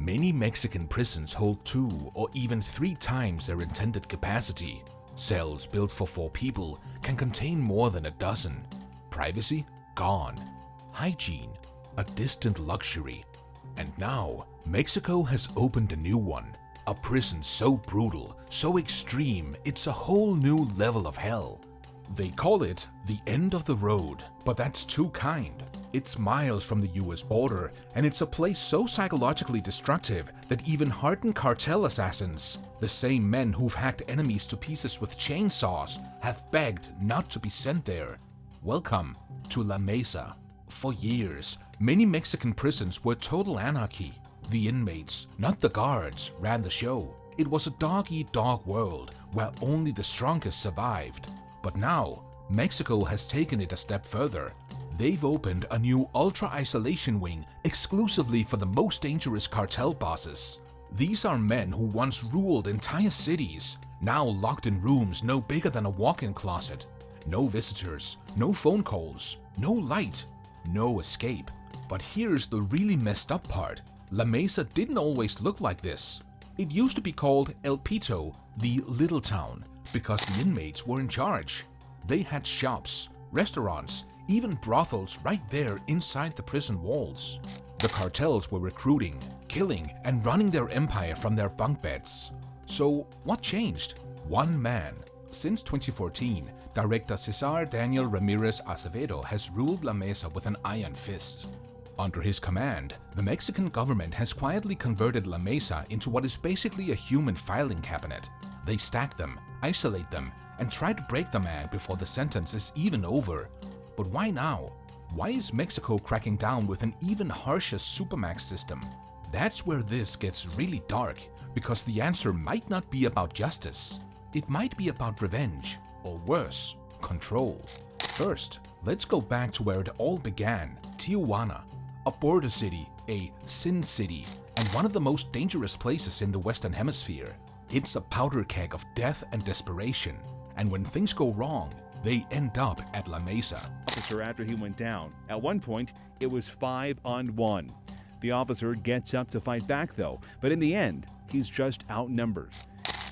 Many Mexican prisons hold 2 or even 3 times their intended capacity. Cells built for 4 people can contain more than a dozen. Privacy? Gone. Hygiene? A distant luxury. And now, Mexico has opened a new one. A prison so brutal, so extreme, it's a whole new level of hell. They call it the end of the road, but that's too kind. It's miles from the US border, and it's a place so psychologically destructive that even hardened cartel assassins, the same men who've hacked enemies to pieces with chainsaws, have begged not to be sent there. Welcome to La Mesa. For years, many Mexican prisons were total anarchy. The inmates, not the guards, ran the show. It was a dog-eat-dog world where only the strongest survived. But now, Mexico has taken it a step further. They've opened a new ultra-isolation wing exclusively for the most dangerous cartel bosses. These are men who once ruled entire cities, now locked in rooms no bigger than a walk-in closet. No visitors, no phone calls, no light, no escape. But here's the really messed up part. La Mesa didn't always look like this. It used to be called El Pito, the little town, because the inmates were in charge. They had shops, restaurants, even brothels right there inside the prison walls. The cartels were recruiting, killing, and running their empire from their bunk beds. So what changed? One man. Since 2014, director Cesar Daniel Ramirez Acevedo has ruled La Mesa with an iron fist. Under his command, the Mexican government has quietly converted La Mesa into what is basically a human filing cabinet. They stack them, isolate them, and try to break the man before the sentence is even over. But why now? Why is Mexico cracking down with an even harsher supermax system? That's where this gets really dark, because the answer might not be about justice. It might be about revenge, or worse, control. First, let's go back to where it all began, Tijuana, a border city, a sin city, and one of the most dangerous places in the Western Hemisphere. It's a powder keg of death and desperation, and when things go wrong, they end up at La Mesa. After he went down. At one point, it was 5-on-1. The officer gets up to fight back though, but in the end, he's just outnumbered.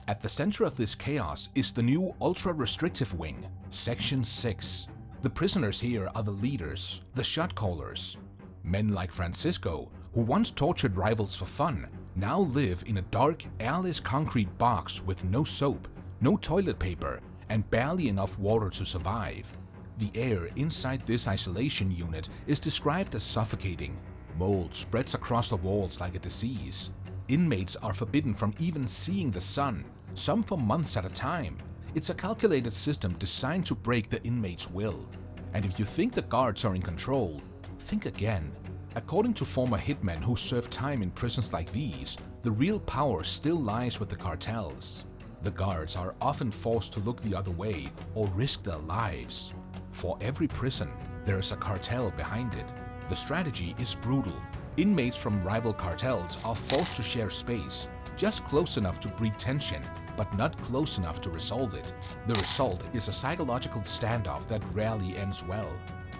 At the center of this chaos is the new ultra-restrictive wing, Section 6. The prisoners here are the leaders, the shot callers. Men like Francisco, who once tortured rivals for fun, now live in a dark, airless concrete box with no soap, no toilet paper, and barely enough water to survive. The air inside this isolation unit is described as suffocating. Mold spreads across the walls like a disease. Inmates are forbidden from even seeing the sun, some for months at a time. It's a calculated system designed to break the inmate's will. And if you think the guards are in control, think again. According to former hitmen who served time in prisons like these, the real power still lies with the cartels. The guards are often forced to look the other way or risk their lives. For every prison, there is a cartel behind it. The strategy is brutal. Inmates from rival cartels are forced to share space, just close enough to breed tension, but not close enough to resolve it. The result is a psychological standoff that rarely ends well.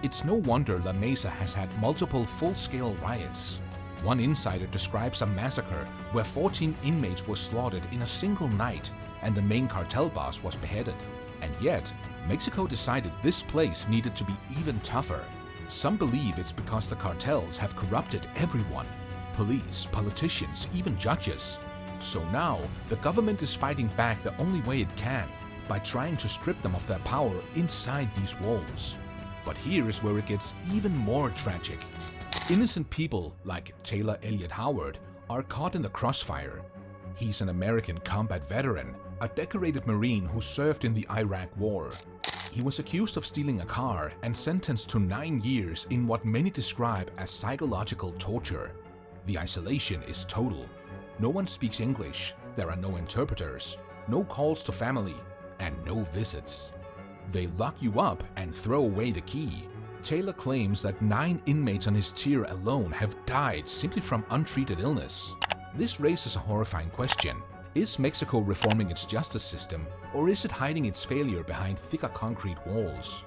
It's no wonder La Mesa has had multiple full-scale riots. One insider describes a massacre where 14 inmates were slaughtered in a single night, and the main cartel boss was beheaded. And yet, Mexico decided this place needed to be even tougher. Some believe it's because the cartels have corrupted everyone. Police, politicians, even judges. So now, the government is fighting back the only way it can, by trying to strip them of their power inside these walls. But here is where it gets even more tragic. Innocent people like Taylor Elliott Howard are caught in the crossfire. He's an American combat veteran, a decorated Marine who served in the Iraq War. He was accused of stealing a car and sentenced to 9 years in what many describe as psychological torture. The isolation is total. No one speaks English, there are no interpreters, no calls to family, and no visits. They lock you up and throw away the key. Taylor claims that 9 inmates on his tier alone have died simply from untreated illness. This raises a horrifying question. Is Mexico reforming its justice system, or is it hiding its failure behind thicker concrete walls?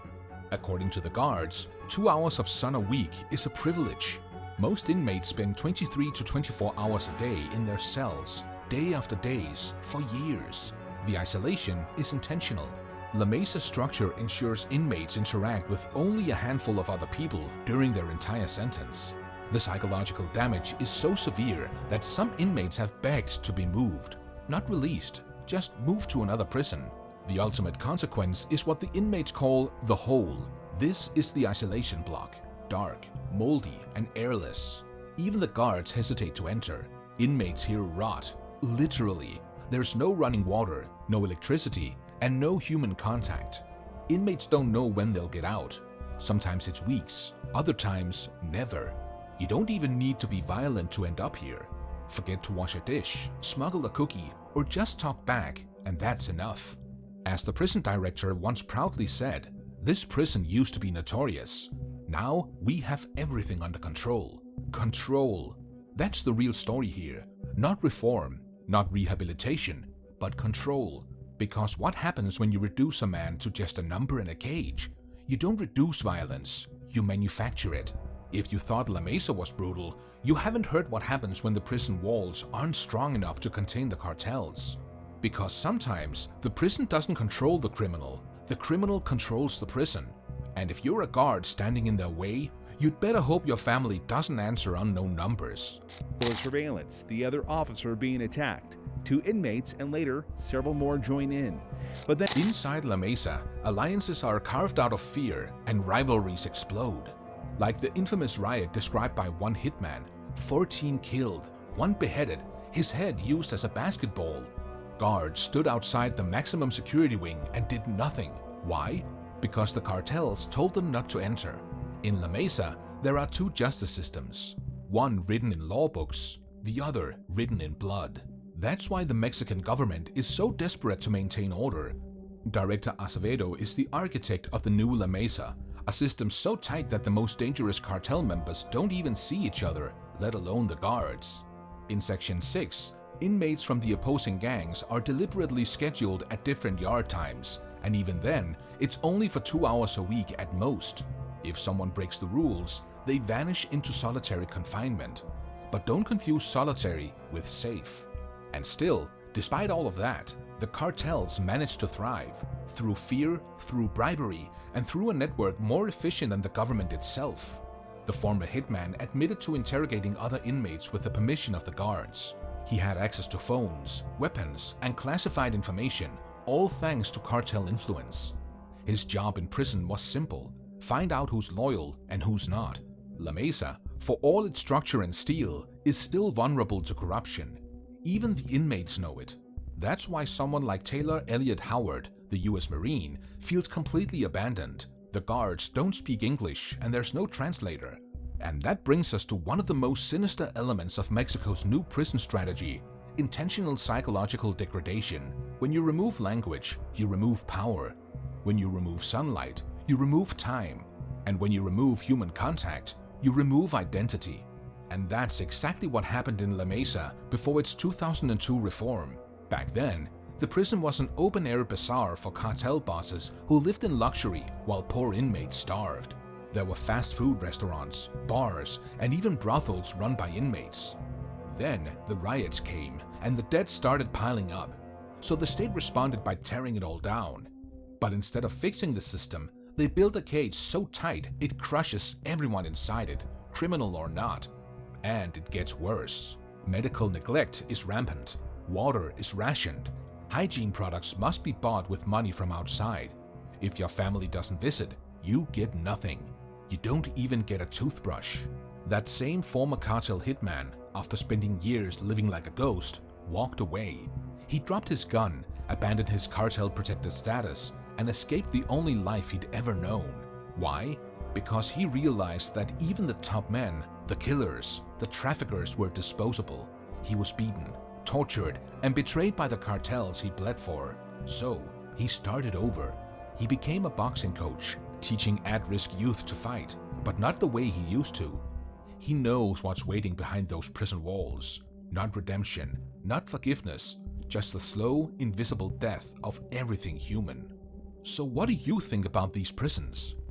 According to the guards, 2 hours of sun a week is a privilege. Most inmates spend 23 to 24 hours a day in their cells, day after days, for years. The isolation is intentional. La Mesa's structure ensures inmates interact with only a handful of other people during their entire sentence. The psychological damage is so severe that some inmates have begged to be moved. Not released, just moved to another prison. The ultimate consequence is what the inmates call the hole. This is the isolation block. Dark, moldy, and airless. Even the guards hesitate to enter. Inmates here rot. Literally. There's no running water, no electricity, and no human contact. Inmates don't know when they'll get out. Sometimes it's weeks, other times never. You don't even need to be violent to end up here. Forget to wash a dish, smuggle a cookie, or just talk back, and that's enough. As the prison director once proudly said, this prison used to be notorious. Now we have everything under control. Control. That's the real story here. Not reform, not rehabilitation, but control. Because what happens when you reduce a man to just a number in a cage? You don't reduce violence, you manufacture it. If you thought La Mesa was brutal, you haven't heard what happens when the prison walls aren't strong enough to contain the cartels. Because sometimes the prison doesn't control the criminal controls the prison. And if you're a guard standing in their way, you'd better hope your family doesn't answer unknown numbers. For surveillance, the other officer being attacked. 2 inmates and later several more join in. But then inside La Mesa, alliances are carved out of fear and rivalries explode. Like the infamous riot described by one hitman, 14 killed, 1 beheaded, his head used as a basketball. Guards stood outside the maximum security wing and did nothing. Why? Because the cartels told them not to enter. In La Mesa, there are 2 justice systems, one written in law books, the other written in blood. That's why the Mexican government is so desperate to maintain order. Director Acevedo is the architect of the new La Mesa, a system so tight that the most dangerous cartel members don't even see each other, let alone the guards. In Section 6, inmates from the opposing gangs are deliberately scheduled at different yard times, and even then, it's only for 2 hours a week at most. If someone breaks the rules, they vanish into solitary confinement. But don't confuse solitary with safe. And still, despite all of that, the cartels manage to thrive through fear, through bribery, and through a network more efficient than the government itself. The former hitman admitted to interrogating other inmates with the permission of the guards. He had access to phones, weapons, and classified information, all thanks to cartel influence. His job in prison was simple: find out who's loyal and who's not. La Mesa, for all its structure and steel, is still vulnerable to corruption. Even the inmates know it. That's why someone like Taylor Elliott Howard, the US Marine, feels completely abandoned. The guards don't speak English and there's no translator. And that brings us to one of the most sinister elements of Mexico's new prison strategy: intentional psychological degradation. When you remove language, you remove power. When you remove sunlight, you remove time. And when you remove human contact, you remove identity. And that's exactly what happened in La Mesa before its 2002 reform. Back then, the prison was an open-air bazaar for cartel bosses who lived in luxury while poor inmates starved. There were fast food restaurants, bars, and even brothels run by inmates. Then the riots came and the debt started piling up. So the state responded by tearing it all down. But instead of fixing the system, they built a cage so tight it crushes everyone inside it, criminal or not. And it gets worse. Medical neglect is rampant. Water is rationed. Hygiene products must be bought with money from outside. If your family doesn't visit, you get nothing. You don't even get a toothbrush. That same former cartel hitman, after spending years living like a ghost, walked away. He dropped his gun, abandoned his cartel-protected status, and escaped the only life he'd ever known. Why? Because he realized that even the top men, the killers, the traffickers were disposable. He was beaten, tortured, and betrayed by the cartels he bled for. So, he started over. He became a boxing coach, teaching at-risk youth to fight, but not the way he used to. He knows what's waiting behind those prison walls. Not redemption, not forgiveness, just the slow, invisible death of everything human. So what do you think about these prisons?